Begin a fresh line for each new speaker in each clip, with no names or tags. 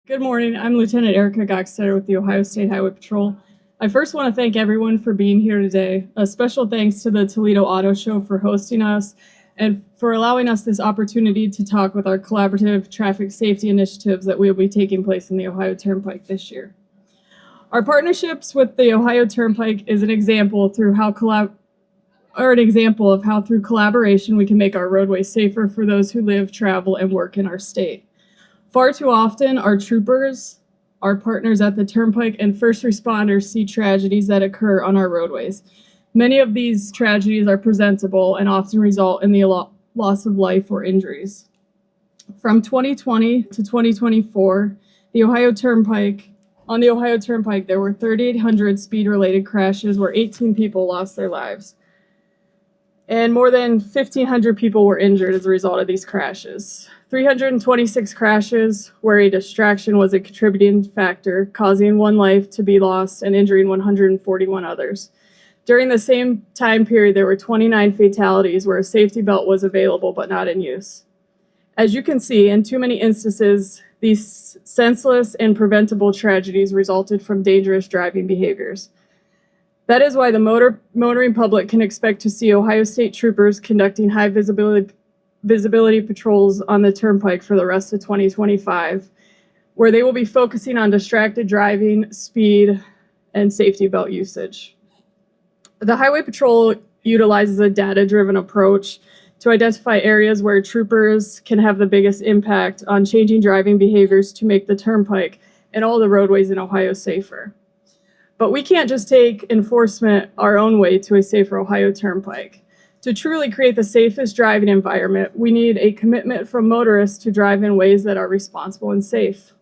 Good morning. I'm Lieutenant Erica Goxtetter with the Ohio State Highway Patrol. I first want to thank everyone for being here today. A special thanks to the Toledo Auto Show for hosting us and for allowing us this opportunity to talk with our collaborative traffic safety initiatives that will be taking place in the Ohio Turnpike this year. Our partnerships with the Ohio Turnpike is an example of how through collaboration we can make our roadways safer for those who live, travel, and work in our state. Far too often, our troopers, our partners at the Turnpike, and first responders see tragedies that occur on our roadways. Many of these tragedies are preventable and often result in the loss of life or injuries. From 2020 to 2024, on the Ohio Turnpike, there were 3,800 speed-related crashes where 18 people lost their lives. And more than 1,500 people were injured as a result of these crashes. 326 crashes where a distraction was a contributing factor, causing one life to be lost and injuring 141 others. During the same time period, there were 29 fatalities where a safety belt was available but not in use. As you can see, in too many instances, these senseless and preventable tragedies resulted from dangerous driving behaviors. That is why the motoring public can expect to see Ohio State troopers conducting high visibility patrols on the Turnpike for the rest of 2025, where they will be focusing on distracted driving, speed, and safety belt usage. The Highway Patrol utilizes a data-driven approach to identify areas where troopers can have the biggest impact on changing driving behaviors to make the Turnpike and all the roadways in Ohio safer. But we can't just take enforcement our own way to a safer Ohio Turnpike. To truly create the safest driving environment, we need a commitment from motorists to drive in ways that are responsible and safe.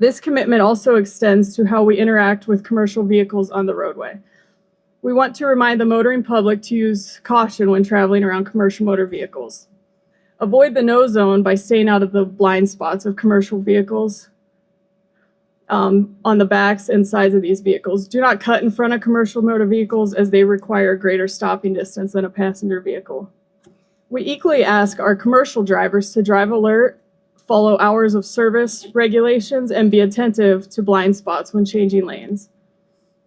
This commitment also extends to how we interact with commercial vehicles on the roadway. We want to remind the motoring public to use caution when traveling around commercial motor vehicles. Avoid the no zone by staying out of the blind spots of commercial vehicles. On the backs and sides of these vehicles. Do not cut in front of commercial motor vehicles as they require a greater stopping distance than a passenger vehicle. We equally ask our commercial drivers to drive alert, follow hours of service regulations, and be attentive to blind spots when changing lanes.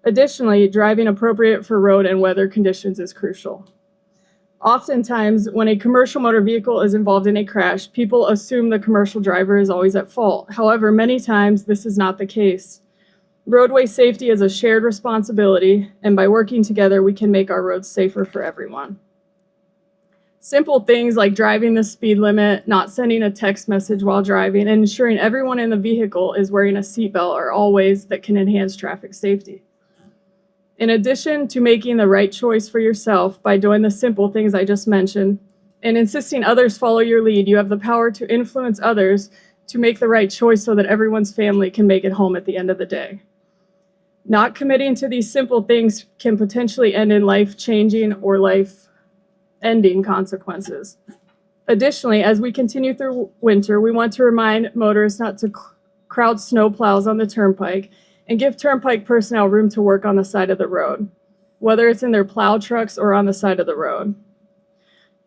Additionally, driving appropriate for road and weather conditions is crucial. Oftentimes, when a commercial motor vehicle is involved in a crash, people assume the commercial driver is always at fault. However, many times this is not the case. Roadway safety is a shared responsibility, and by working together, we can make our roads safer for everyone. Simple things like driving the speed limit, not sending a text message while driving, and ensuring everyone in the vehicle is wearing a seatbelt are all ways that can enhance traffic safety. In addition to making the right choice for yourself by doing the simple things I just mentioned and insisting others follow your lead, you have the power to influence others to make the right choice so that everyone's family can make it home at the end of the day. Not committing to these simple things can potentially end in life-changing or life-ending consequences. Additionally, as we continue through winter, we want to remind motorists not to crowd snow plows on the Turnpike and give Turnpike personnel room to work on the side of the road, whether it's in their plow trucks or on the side of the road.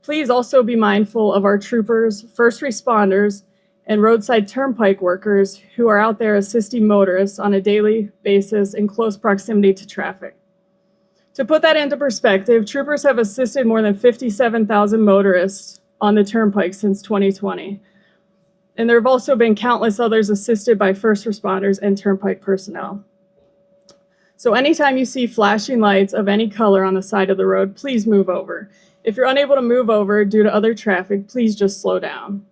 Please also be mindful of our troopers, first responders, and roadside Turnpike workers who are out there assisting motorists on a daily basis in close proximity to traffic. To put that into perspective, troopers have assisted more than 57,000 motorists on the Turnpike since 2020. And there have also been countless others assisted by first responders and Turnpike personnel. So anytime you see flashing lights of any color on the side of the road, please move over. If you're unable to move over due to other traffic, please just slow down.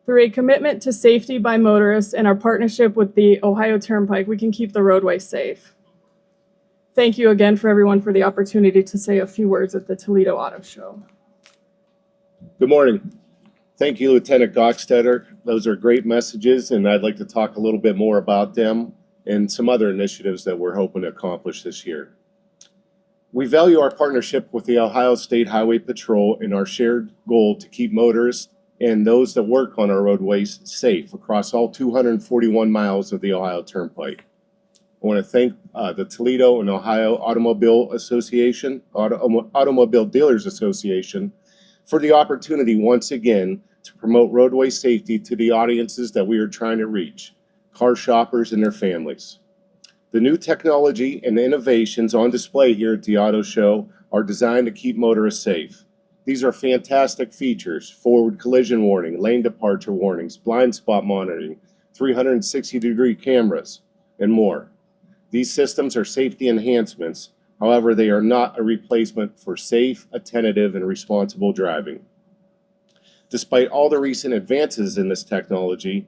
Through a commitment to safety by motorists and our partnership with the Ohio Turnpike, we can keep the roadway safe. Thank you again for everyone for the opportunity to say a few words at the Toledo Auto Show.
Good morning. Thank you, Lieutenant Goxtetter. Those are great messages, and I'd like to talk a little bit more about them and some other initiatives that we're hoping to accomplish this year. We value our partnership with the Ohio State Highway Patrol and our shared goal to keep motorists and those that work on our roadways safe across all 241 miles of the Ohio Turnpike. I want to thank the Toledo and Ohio Automobile Dealers Association for the opportunity once again to promote roadway safety to the audiences that we are trying to reach, car shoppers and their families. The new technology and innovations on display here at the Auto Show are designed to keep motorists safe. These are fantastic features: forward collision warning, lane departure warnings, blind spot monitoring, 360-degree cameras, and more. These systems are safety enhancements. However, they are not a replacement for safe, attentive, and responsible driving. Despite all the recent advances in this technology,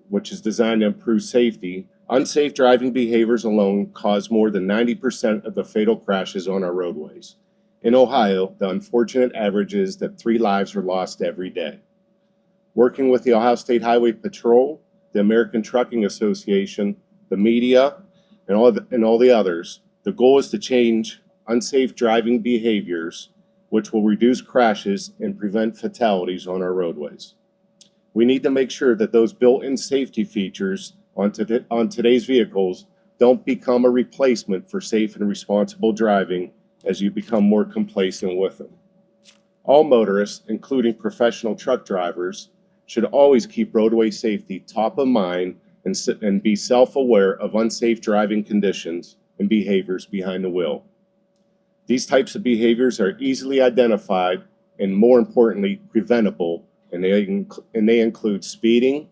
which is designed to improve safety, unsafe driving behaviors alone cause more than 90% of the fatal crashes on our roadways. In Ohio, the unfortunate average is that 3 lives are lost every day. Working with the Ohio State Highway Patrol, the American Trucking Association, the media, and all the others, the goal is to change unsafe driving behaviors, which will reduce crashes and prevent fatalities on our roadways. We need to make sure that those built-in safety features on today's vehicles don't become a replacement for safe and responsible driving as you become more complacent with them. All motorists, including professional truck drivers, should always keep roadway safety top of mind and be self-aware of unsafe driving conditions and behaviors behind the wheel. These types of behaviors are easily identified and, more importantly, preventable, and they include speeding,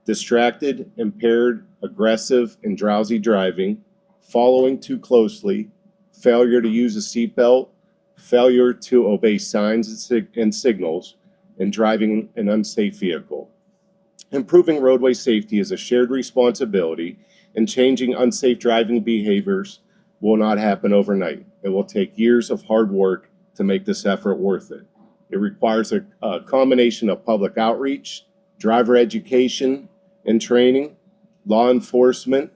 distracted, impaired, aggressive, and drowsy driving, following too closely, failure to use a seatbelt, failure to obey signs and signals, and driving an unsafe vehicle. Improving roadway safety is a shared responsibility, and changing unsafe driving behaviors will not happen overnight. It will take years of hard work to make this effort worth it. It requires a combination of public outreach, driver education and training, law enforcement,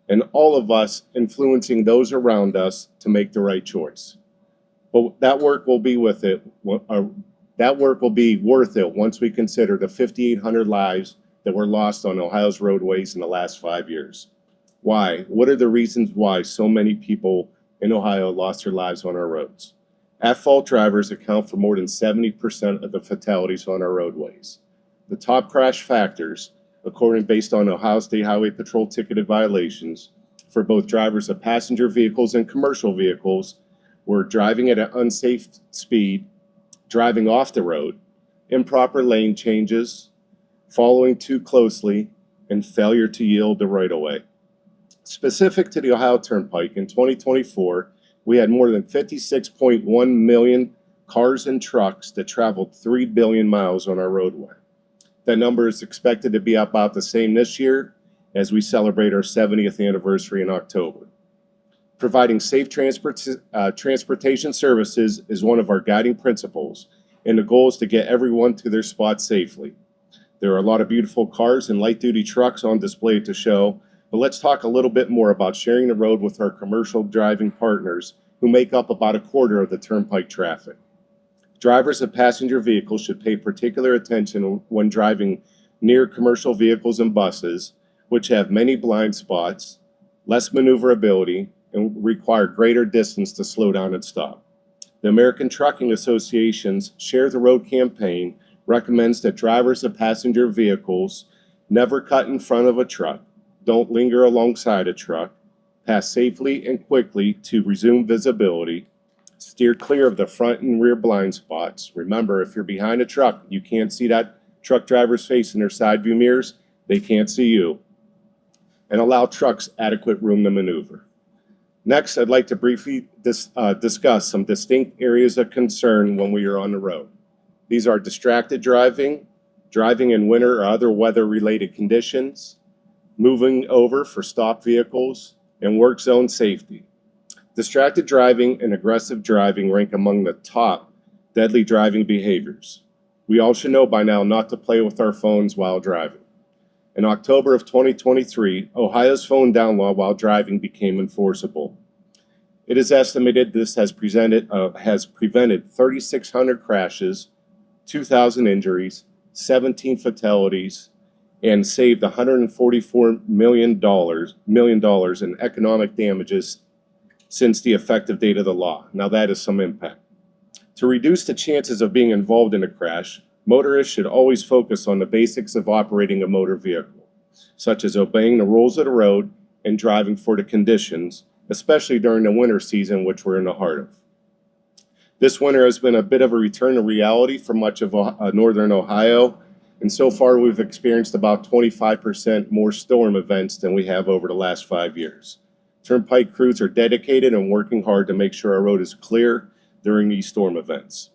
and all of us influencing those around us to make the right choice. But that work will be worth it once we consider the 5,800 lives that were lost on Ohio's roadways in the last 5 years. Why? What are the reasons why so many people in Ohio lost their lives on our roads? At-fault drivers account for more than 70% of the fatalities on our roadways. The top crash factors, based on Ohio State Highway Patrol ticketed violations for both drivers of passenger vehicles and commercial vehicles, were driving at an unsafe speed, driving off the road, improper lane changes, following too closely, and failure to yield the right-of-way. Specific to the Ohio Turnpike, in 2024, we had more than 56.1 million cars and trucks that traveled 3 billion miles on our roadway. That number is expected to be about the same this year as we celebrate our 70th anniversary in October. Providing safe transportation services is one of our guiding principles, and the goal is to get everyone to their spot safely. There are a lot of beautiful cars and light-duty trucks on display at the show, but let's talk a little bit more about sharing the road with our commercial driving partners who make up about a quarter of the Turnpike traffic. Drivers of passenger vehicles should pay particular attention when driving near commercial vehicles and buses, which have many blind spots, less maneuverability, and require greater distance to slow down and stop. The American Trucking Association's Share the Road campaign recommends that drivers of passenger vehicles never cut in front of a truck, don't linger alongside a truck, pass safely and quickly to resume visibility, steer clear of the front and rear blind spots. Remember, if you're behind a truck, you can't see that truck driver's face in their side view mirrors, they can't see you, and allow trucks adequate room to maneuver. Next, I'd like to briefly discuss some distinct areas of concern when we are on the road. These are distracted driving, driving in winter or other weather-related conditions, moving over for stopped vehicles, and work zone safety. Distracted driving and aggressive driving rank among the top deadly driving behaviors. We all should know by now not to play with our phones while driving. In October of 2023, Ohio's phone down law while driving became enforceable. It is estimated this has prevented 3,600 crashes, 2,000 injuries, 17 fatalities, and saved $144 million in economic damages since the effective date of the law. Now that is some impact. To reduce the chances of being involved in a crash, Motorists should always focus on the basics of operating a motor vehicle, such as obeying the rules of the road and driving for the conditions, especially during the winter season, which we're in the heart of. This winter has been a bit of a return to reality for much of northern Ohio, and so far we've experienced about 25% more storm events than we have over the last 5 years. Turnpike crews are dedicated and working hard to make sure our road is clear during these storm events.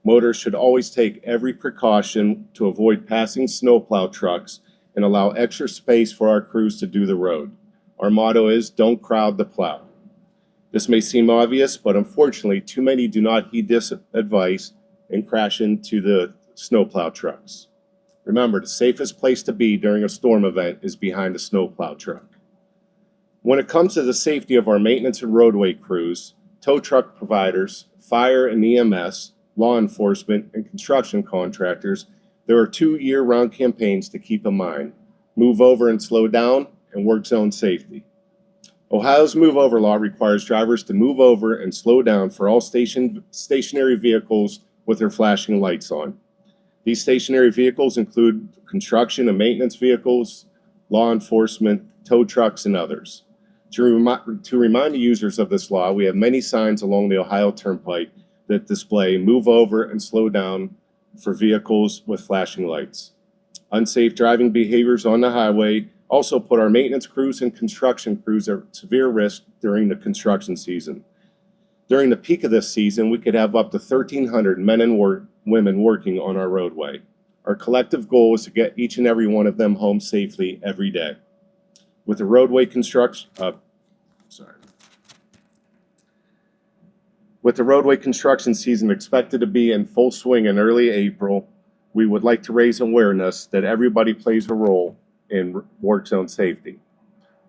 Motorists should always take every precaution to avoid passing snowplow trucks and allow extra space for our crews to do the road. Our motto is, don't crowd the plow. This may seem obvious, but unfortunately, too many do not heed this advice and crash into the snowplow trucks. Remember, the safest place to be during a storm event is behind a snowplow truck. When it comes to the safety of our maintenance and roadway crews, tow truck providers, fire and EMS, law enforcement, and construction contractors, there are 2 year-round campaigns to keep in mind: move over and slow down, and work zone safety. Ohio's move over law requires drivers to move over and slow down for all stationary vehicles with their flashing lights on. These stationary vehicles include construction and maintenance vehicles, law enforcement, tow trucks, and others. To remind the users of this law, we have many signs along the Ohio Turnpike that display move over and slow down for vehicles with flashing lights. Unsafe driving behaviors on the highway also put our maintenance crews and construction crews at severe risk during the construction season. During the peak of this season, we could have up to 1,300 men and women working on our roadway. Our collective goal is to get each and every one of them home safely every day. With the roadway construction season expected to be in full swing in early April, we would like to raise awareness that everybody plays a role in work zone safety.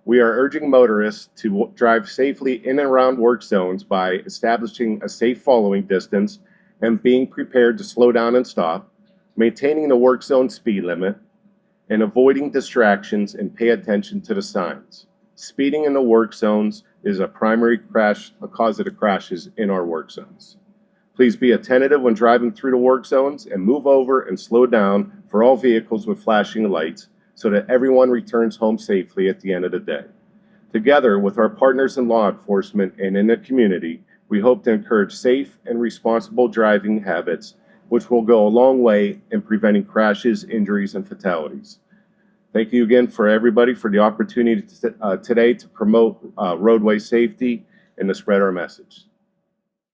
We are urging motorists to drive safely in and around work zones by establishing a safe following distance and being prepared to slow down and stop, maintaining the work zone speed limit, and avoiding distractions and pay attention to the signs. Speeding in the work zones is a primary cause of the crashes in our work zones. Please be attentive when driving through the work zones and move over and slow down for all vehicles with flashing lights so that everyone returns home safely at the end of the day. Together with our partners in law enforcement and in the community, we hope to encourage safe and responsible driving habits, which will go a long way in preventing crashes, injuries, and fatalities. Thank you again for everybody for the opportunity today to promote roadway safety and to spread our message.